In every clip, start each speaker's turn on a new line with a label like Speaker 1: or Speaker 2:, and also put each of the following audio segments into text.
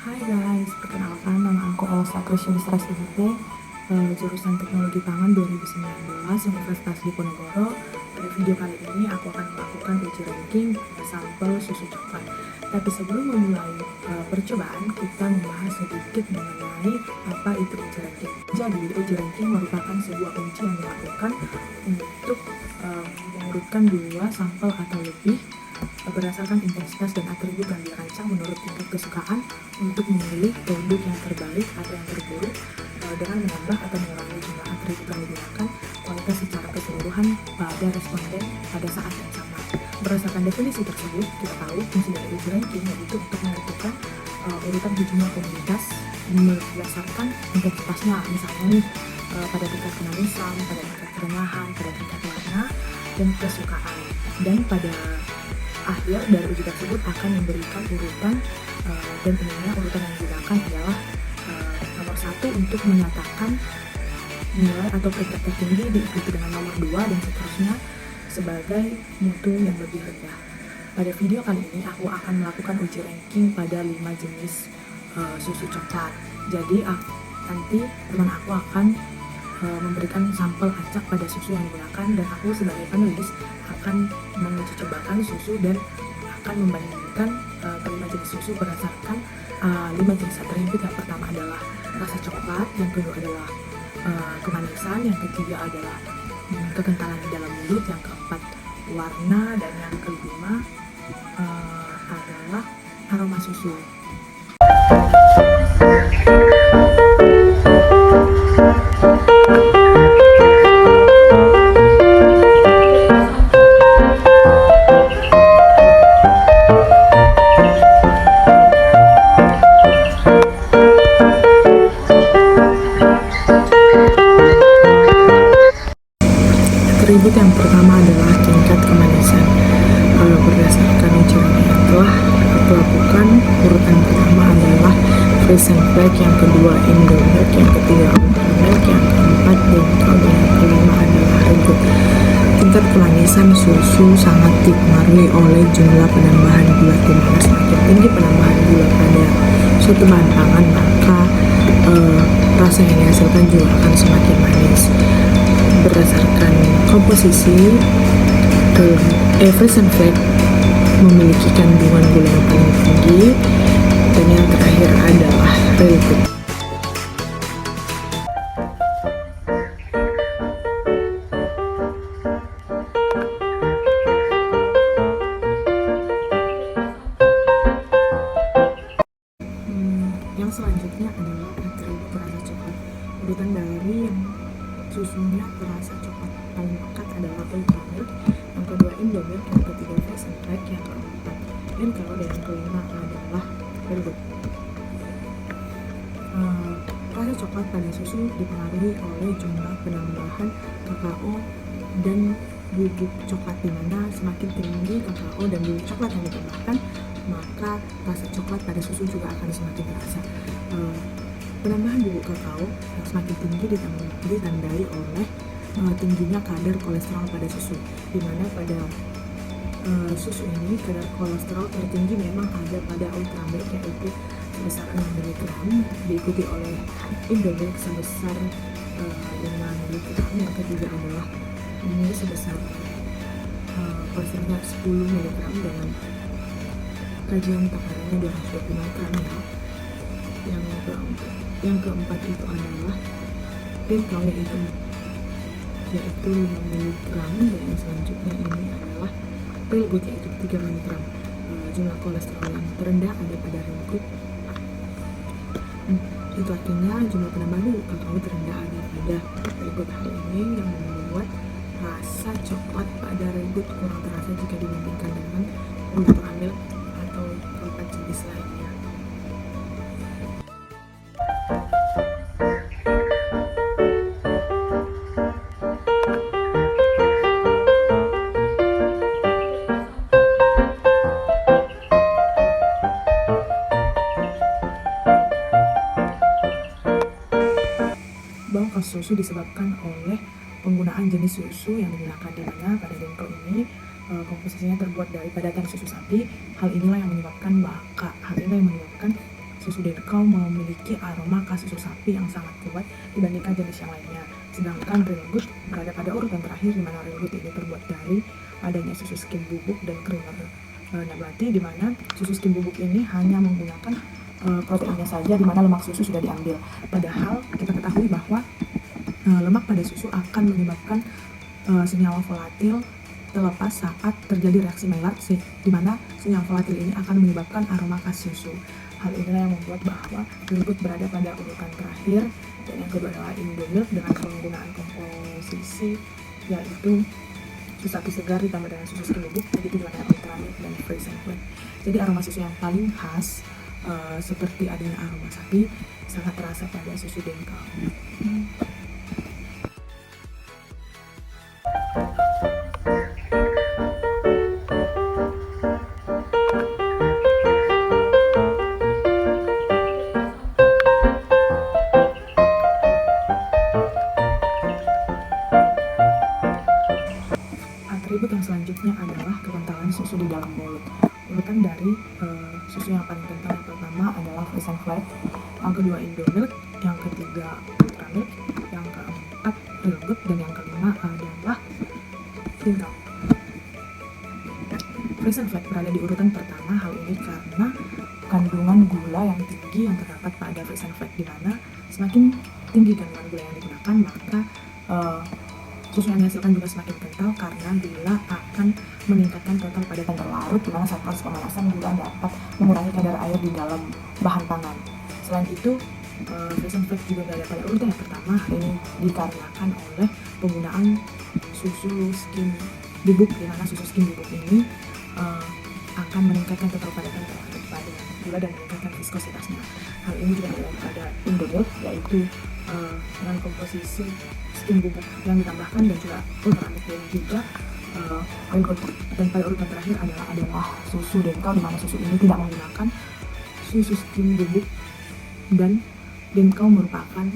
Speaker 1: Hai guys, perkenalkan nama aku Elsa Krisyanistra SIP, jurusan Teknologi Pangan 2019 Universitas Diponegoro. Pada video kali ini aku akan melakukan uji ranking sampel susu coklat. Tapi sebelum memulai percobaan, kita membahas sedikit mengenai apa itu uji ranking. Jadi, uji ranking merupakan sebuah uji yang dilakukan untuk mengurutkan dua sampel atau lebih berdasarkan intensitas dan atribut yang dirancang menurut tingkat kesukaan untuk memilih produk yang terbaik atau yang terburuk dengan menambah atau mengurangi jumlah atribut yang digunakan, kualitas secara keseluruhan pada responden pada saat yang sama. Berdasarkan definisi tersebut, kita tahu fungsi dari uji ranking yaitu untuk menentukan urutan jumlah komoditas berdasarkan intensitasnya, misalnya nih pada tingkat kemanisan, pada tingkat kerenyahan, pada tingkat warna, dan kesukaan. Dan pada akhir dari uji tersebut akan memberikan urutan dan umumnya urutan yang digunakan adalah nomor 1 untuk menyatakan nilai atau peringkat tertinggi, diikuti dengan nomor 2 dan seterusnya sebagai mutu yang lebih rendah. Pada video kali ini aku akan melakukan uji ranking pada 5 jenis susu coklat. Jadi nanti teman aku akan memberikan sampel acak pada susu yang digunakan, dan aku sebagai penulis akan menguji cobakan susu dan akan membandingkan kelima jenis susu berdasarkan 5 jenis atribut. Yang pertama adalah rasa coklat, yang kedua adalah kemanisan, yang ketiga adalah kekentalan di dalam mulut, yang keempat warna, dan yang kelima adalah aroma susu. Atribut yang pertama adalah tingkat kemanisan. Berdasarkan uji ranking yang telah aku lakukan, urutan pertama adalah Frisian Flag, yang kedua Indo Milk, yang ketiga Ultra Milk, yang keempat Bentol, dan yang kelima adalah Regut. Tingkat kemanisan susu sangat dipengaruhi oleh jumlah penambahan gula, di mana semakin tinggi penambahan gula pada suatu bahan pangan, maka rasa yang dihasilkan juga akan semakin manis. Berdasarkan komposisi, Frisian Flag memiliki kandungan gula yang paling tinggi, dan yang terakhir adalah Regut. Yang selanjutnya adalah atribut rasa coklat. Urutan dari yang susunya berasa coklat paling pekat adalah Ultra Milk, yang kedua Indo Milk, yang ketiga Frisian Flag, yang keempat Bentol, dan yang kelima adalah Regut. Rasa coklat pada susu dipengaruhi oleh jumlah penambahan kakao dan bubuk coklat, di mana semakin tinggi kakao dan bubuk coklat yang ditambahkan, maka rasa coklat pada susu juga akan semakin terasa. Penambahan bubuk kakao yang semakin tinggi ditandai oleh tingginya kadar kolesterol pada susu, di mana pada susu ini kadar kolesterol tertinggi memang ada pada Ultra Milk, yaitu sebesar 6 mg, diikuti oleh Indo Milk sebesar 5 mg, yang ketiga adalah ini sebesar porsinya 10 mg dengan kajian takarannya 225 gram ya. Yang keempat itu adalah Bentol, yaitu 5 mg, dan yang selanjutnya ini adalah Regut, yaitu 3 mg. Jumlah kolesterol yang terendah ada pada Regut. Itu artinya jumlah penambahan bubuk kakao terendah ada pada Regut. Hal ini yang membuat rasa coklat pada Regut kurang terasa jika dibandingkan dengan Ultra Milk atau keempat jenis lainnya. Bongkos susu disebabkan oleh penggunaan jenis susu yang digunakan, di mana pada Bentol ini komposisinya terbuat dari padatan susu sapi. Hal inilah yang menyebabkan susu Denkau memiliki aroma khas susu sapi yang sangat kuat dibandingkan jenis yang lainnya. Sedangkan Real Good berada pada urutan terakhir, di mana Real Good ini terbuat dari adanya susu skim bubuk dan creamer nabati, di mana susu skim bubuk ini hanya menggunakan proteinnya saja, di mana lemak susu sudah diambil. Padahal kita ketahui bahwa lemak pada susu akan menyebabkan senyawa volatil terlepas saat terjadi reaksi Maillard, di mana senyawa volatil ini akan menyebabkan aroma khas susu. Hal inilah yang membuat bahwa Real Good berada pada urutan terakhir, dan yang kedua adalah Indomilk dengan penggunaan komposisi yaitu susu sapi segar ditambah dengan susu skim bubuk, begitu juga dengan Ultramilk dan Fresh and Flake. Jadi aroma susu yang paling khas seperti adanya aroma sapi sangat terasa pada susu Denkau. Atribut yang selanjutnya adalah kekentalan susu di dalam mulut. Urutan dari susu yang paling kental yang pertama adalah Fresh and Flake, yang kedua Indomilk, yang ketiga Ultramilk, yang keempat Real Good, dan yang kelima adalah Denkau. Fresh and Flake berada di urutan pertama, hal ini karena kandungan gula yang tinggi yang terdapat pada Fresh and Flake, di mana semakin tinggi kandungan gula yang digunakan, maka susu yang dihasilkan juga semakin kental karena gula akan meningkatkan total pada kadar larut, di mana saat proses pemanasan gula dapat mengurangi kadar air di dalam bahan pangan. Selain itu, Fresh and Flake juga berada pada urutan yang pertama. Ini dikarenakan oleh penggunaan susu skim bubuk, di mana susu skim bubuk ini akan meningkatkan total pada kadar gula dan meningkatkan viskositasnya. Hal ini juga ada pada Indomilk, yaitu dengan komposisi skim bubuk yang ditambahkan, dan juga Ultramilk dan juga Real Good. Dan pada urutan terakhir adalah susu Denkau, di mana susu ini tidak menggunakan susu skim bubuk, dan Denkau merupakan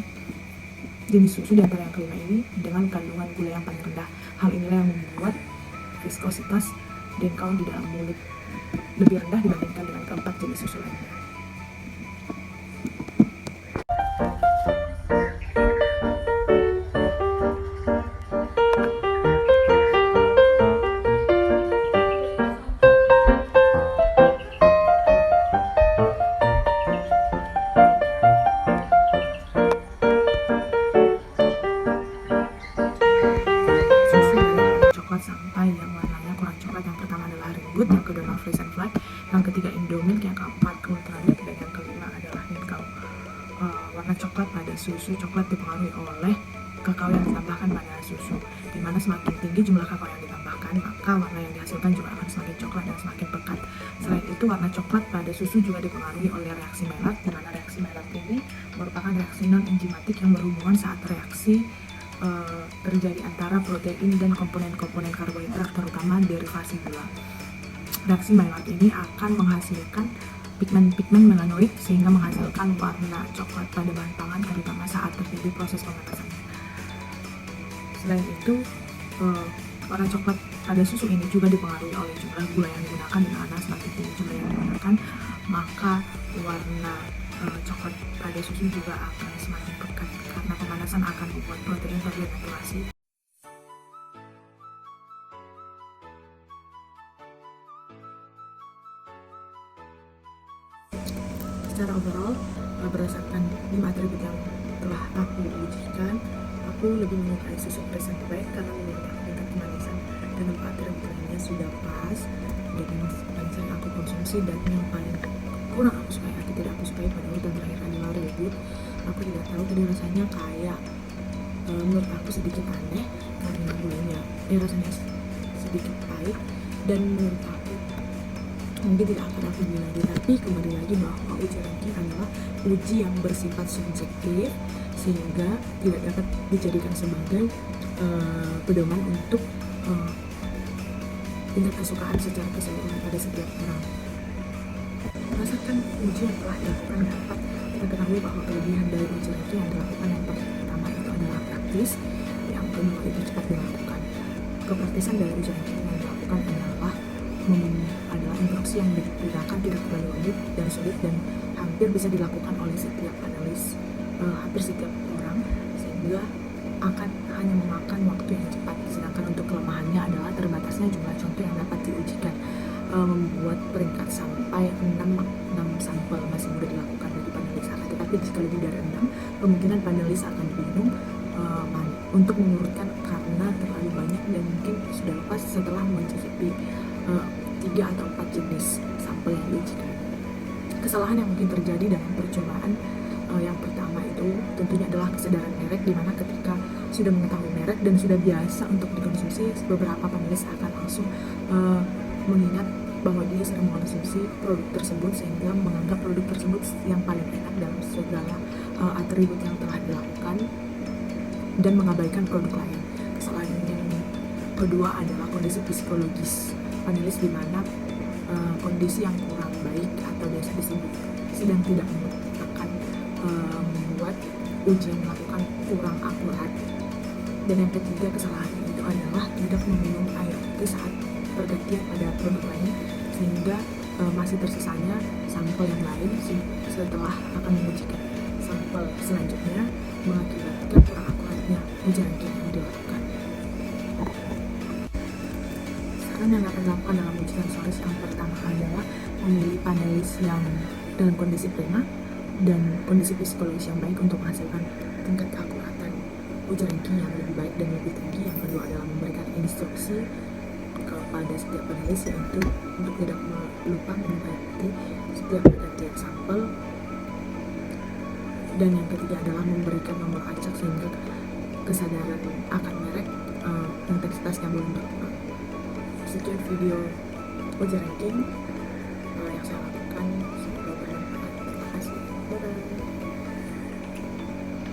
Speaker 1: jenis susu di antara yang kelima ini dengan kandungan gula yang paling rendah. Hal inilah yang membuat viskositas Denkau di dalam mulut lebih rendah dibandingkan dengan keempat jenis susu lainnya. Sampai yang warnanya kurang coklat, yang pertama adalah Real Good, yang kedua adalah Fresh and Flake, yang ketiga Indomilk, yang keempat Ultramilk, dan yang kelima adalah Denkau. Warna coklat pada susu coklat dipengaruhi oleh kakao yang ditambahkan pada susu, di mana semakin tinggi jumlah kakao yang ditambahkan, maka warna yang dihasilkan juga akan semakin coklat dan semakin pekat. Selain itu, warna coklat pada susu juga dipengaruhi oleh reaksi Maillard, di mana reaksi Maillard ini merupakan reaksi non-enzimatik yang berhubungan saat reaksi terjadi antara protein dan komponen-komponen karbohidrat, terutama derivasi gula. Reaksi Maillard ini akan menghasilkan pigmen-pigmen melanoid sehingga menghasilkan warna coklat pada bahan pangan, terutama saat terjadi proses pemanasan. Selain itu, warna coklat pada susu ini juga dipengaruhi oleh jumlah gula yang digunakan, di mana semakin tinggi jumlah yang digunakan, maka warna coklat pada susu juga akan semakin pekat karena pemanasan akan membuat protein terdenaturasi. Secara overall, berdasarkan 5 atribut yang telah aku ujikan, aku lebih menyukai susu Fresh and Flake karena menurut aku tingkat kemanisan dan 4 atribut lainnya sudah pas dan yang paling sering aku konsumsi, dan yang paling kurang aku sukai atau tidak aku sukai pada urutan terakhir adalah Real Good. Aku tidak tahu tadi rasanya kayak menurut aku sedikit aneh karena gulanya rasanya sedikit pahit, dan menurut aku mungkin tidak akan aku beli lagi. Tapi kembali lagi bahwa uji ranking adalah uji yang bersifat subjektif sehingga tidak dapat dijadikan sebagai pedoman untuk tingkat kesukaan secara keseluruhan pada setiap orang. Berdasarkan uji yang telah dilakukan, dapat kita ketahui bahwa kelebihan dari uji ranking yang dilakukan yang pertama itu adalah praktis, yang kedua itu cepat dilakukan. Kepraktisan dari uji ranking yang dilakukan adalah instruksi yang digunakan tidak terlalu rumit dan sulit, dan hampir bisa dilakukan oleh setiap panelis, hampir setiap orang, sehingga akan hanya memakan waktu yang cepat. Sedangkan untuk kelemahannya adalah terbatasnya jumlah contoh yang dapat diujikan, membuat peringkat sampai 6 sampel masih mudah dilakukan bagi panelis. Tetapi jika lebih dari 6, kemungkinan panelis akan bingung untuk mengurutkan karena terlalu banyak dan mungkin sudah lepas setelah mencicipi 3 atau 4 jenis sampel yang diujikan. Kesalahan yang mungkin terjadi dalam percobaan yang pertama itu tentunya adalah kesadaran merek, di mana ketika sudah mengetahui merek dan sudah biasa untuk dikonsumsi, beberapa panelis akan langsung mengingat bahwa dia sedang mengkonsumsi produk tersebut, sehingga menganggap produk tersebut yang paling enak dalam segala atribut yang telah dilakukan dan mengabaikan produk lain. Kesalahan yang kedua adalah kondisi psikologis panelis, di mana kondisi yang kurang baik atau biasa disebut sedang tidak mood akan membuat ujian melakukan kurang akurat. Dan yang ketiga kesalahan itu adalah tidak meminum air putih saat pergantian pada produk lain, sehingga masih tersisanya sampel yang lain setelah akan mengujikan sampel selanjutnya, mengakibatkan kurang akuratnya ujian yang dilakukan. Saran yang akan dilakukan dalam ujian sensoris yang pertama adalah memilih panelis yang dalam kondisi prima dan kondisi psikologis yang baik untuk menghasilkan tingkat keakuratan ujian ranking yang lebih baik dan lebih tinggi. Yang kedua adalah memberikan instruksi kepada setiap panelis, yaitu untuk tidak lupa minum air putih setiap pergantian sampel. Dan yang ketiga adalah memberikan nomor acak sehingga kesadaran akan merek intensitasnya belum berkurang. Sekian video ujian ranking yang saya lakukan.